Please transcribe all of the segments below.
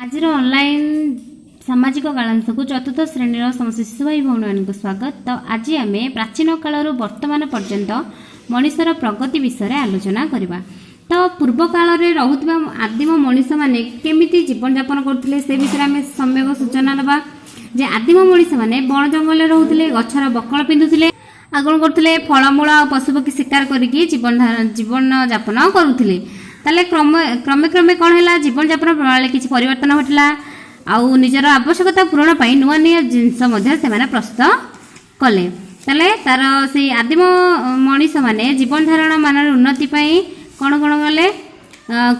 आज ऑनलाइन सामाजिक कालांश को चतुर्थ श्रेणी समस्त शिशु भाई भौणी को स्वागत। तो आज आम प्राचीन काल वर्तमान पर्यंत मनुष्यर प्रगति विषय आलोचना करवा। तो पूर्व काल में रोकवा आदिम मनीष मैंने केमी जीवन यापन करते से विषय आम सम्यक सूचना दबा। जे आदिम मनीष मैंने वन जंगल रोते गचर बकल पिंधुले आ कौन करते फलमूल और पशुपक्षी शिकार करके जीवन यापन करुले। ताले क्रमे क्रमे कौन है जीवन यापन प्रणाली किसी परिवर्तन घटला आउ निजर आवश्यकता पूरण पर नुआ नुआ जिनस प्रस्तुत कले। ताले तार से आदिम मनीष मैंने जीवन धारण मान उन्नति कौन कौन गले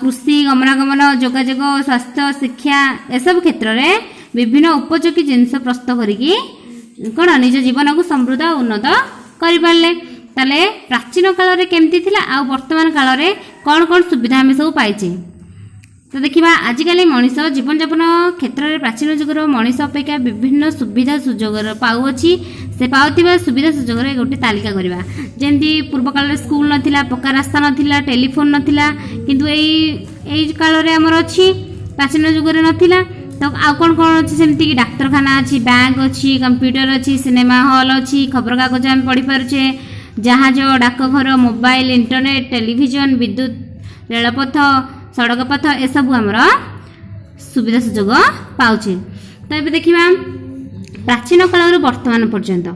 कृषि गमनागमन जोगाजोग स्वास्थ्य शिक्षा एसबू क्षेत्र में विभिन्न उपयोगी जिनस प्रस्तुत करके कौन निज जीवन को समृद्ध और उन्नत करें। ताले प्राचीन काल में केमती थिला आ वर्तमान काल में कौन कौन सुविधा आम सब पाइचे। तो देखा आजिकल मनीष जीवन यापन क्षेत्र में प्राचीन जुगर मनीष अपेक्षा विभिन्न सुविधा सुजोग पाऊँच से पाउथिबा सुविधा सुजोग गोटे तालिका करवा। जमी पूर्व काल में स्कूल नाला पक्का रास्ता नाला टेलीफोन नाला किंतु यही काल में आमर अच्छी प्राचीन जुगर नाला। तो आउ कौन कौन अच्छी सेमती कि डाक्तरखाना अच्छी बैंक अच्छी कंप्यूटर अच्छी सिनेमा हॉल अच्छी खबर कागज आम पढ़ी पारे जहाज डाकघर मोबाइल इंटरनेट टेलीविजन विद्युत रेलपथ सड़क पथ एसबू आमर सुविधा सुजोग पाचे। तो ये देखा प्राचीन काल वर्तमान पर्यंत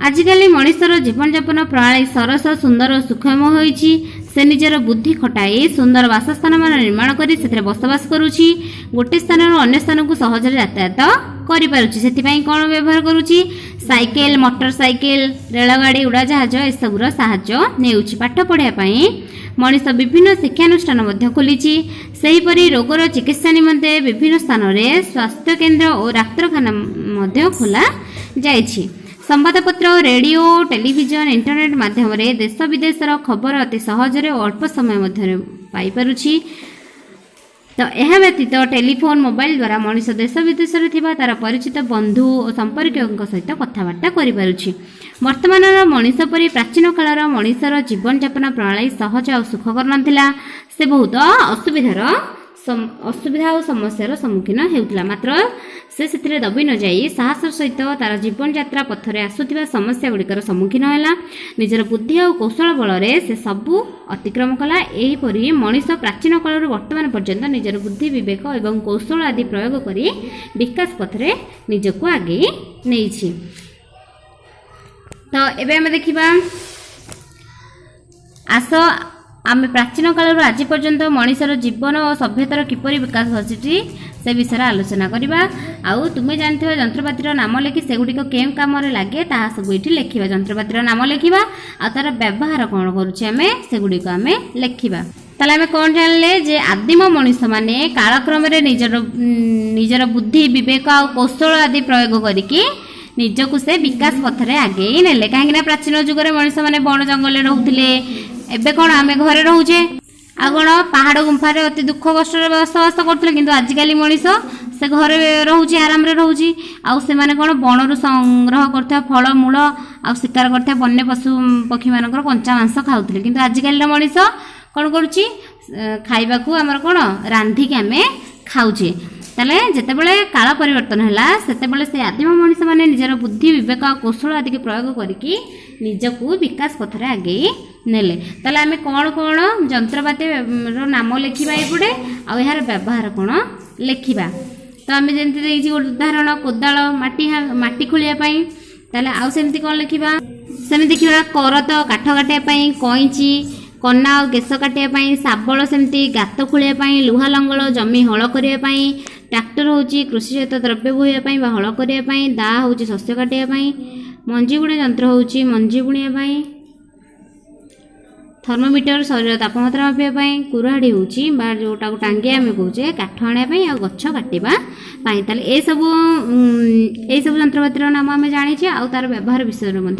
आजिकल मनुष्यर जीवन यापन प्रणाली सरस सुंदर और सुखमय होइछि। से निजर बुद्धि खटाई सुंदर बासस्थान मान निर्माण करी से बसवास करुछि। गोटे स्थान अन्य स्थान को सहज यातायात करिपारुछि। सेतिपई कोन व्यवहार करुछि साइकेल मोटरसाइकेल रेलगाड़ी उड़ाजहाज एसबूर साहाय्य नेउछि। पाठ पढ़िया पई मनीष विभिन्न शिक्षानुष्ठान मध्य खोलिछि। सेहीपरि रोगर चिकित्सा निमंते विभिन्न स्थान में स्वास्थ्य केन्द्र और डाक्तरखाना मध्य खोला जाइछि। संवादपत्र रेडियो टेलीविजन इंटरनेट माध्यम देश विदेशर खबर अति सहजरे और अल्प समय मध्य पाई पारुछि। तो यह व्यतीत टेलीफोन मोबाइल द्वारा मनीष देश विदेश में तार परिचित बंधु और संपर्क सहित कथबार्ता करि। वर्तमान मनीष परी प्राचीन कालर मनीषर जीवन यापन प्रणाली सहज और सुखकर नाथिला। से बहुत असुविधा और समस्यार सम्मुखीन होउतला। मात्र से दबी न जाई साहसर सहित तार जीवन यात्रा पथरे आसुथिबा समस्या गुड़िकर सम्मुखीन होला। निजर बुद्धि और कौशल बल से सबू अतिक्रम कला। एहीपरि मनीष प्राचीन काल वर्तमान पर्यंत निजर बुद्धि विवेक और कौशल आदि प्रयोग करी विकास पथरे निजको आगे नेइछि। तो एबे हम देखिबा आस आम प्राचीन काल आज पर्यंत मनीषर जीवन और सभ्यतार किपरि विकास घटी से विषय आलोचना करवा। आउ तुम्हें जानते जंत्रपातिर नाम लिखि सेगुड़िक केम कम लगे ताहा सब ये लिखा। जंत्रपातिर नाम लिखा आ तार व्यवहार कौन करुचे सेगुड़िक आम लिखा। ताले आम कौन जानले जे आदिम मनीष माने कालक्रम निजर बुद्धि विवेक और कौशल आदि प्रयोग करके निजको से विकास पथरे आगे नेले। कहीं प्राचीन जुगर मनीष मैंने वन जंगल रोते एबे कौन आम घरे रोचे आ कौन पहाड़ गुंफार अति दुख कष्ट बसवास करते किंतु आजिकल मनीष से घरे रोचे आराम रोचे आउ से माने कौन बनरू संग्रह करता फल मूल आ शिकार करता वन्य पशु पक्षी मान कंचा मांस खाऊले किंतु आजिकल मनीष कौन करुच्ची खाइबा को आमर कौन रांधिक आम खाऊे। ताले जेतेबेले काल परिवर्तन है सेतेबेले से आदिम मनीष माने निजर बुद्धि विवेक और कौशल आदि के प्रयोग करके निजको विकास पथरे आगे नेले। ताले आमे कौन कौन जंत्रपाति नाम लिखा एपटे आ यार व्यवहार कौन लिखा। तो आम जमी देखिए गोटे उदाहरण कोदाल माटी खोलियापाई ताले आउ सेमती कौन लिखा सेमती देखा करत काठ काटियापाई कईची कन्ना और केश काटियापाई शाबल सेमती गात खोलियापाई लुहा लंगल जमी हल करने ट्रैक्टर हूँ कृषिजात द्रव्य बोहापी हल करने दा हूँ शस्य काटियापाई मंजी बुणा यंत्र हूँ मंजी बुणियापाई थर्मोमीटर शरीर तापमात्रा मापियापाई कुराड़ी हूँ जोटा को टांगी आम कहे काठ आने और गछ काटापी। ताले ये सब जंत्रपातिर नाम आम जानी आउ तार व्यवहार विषय में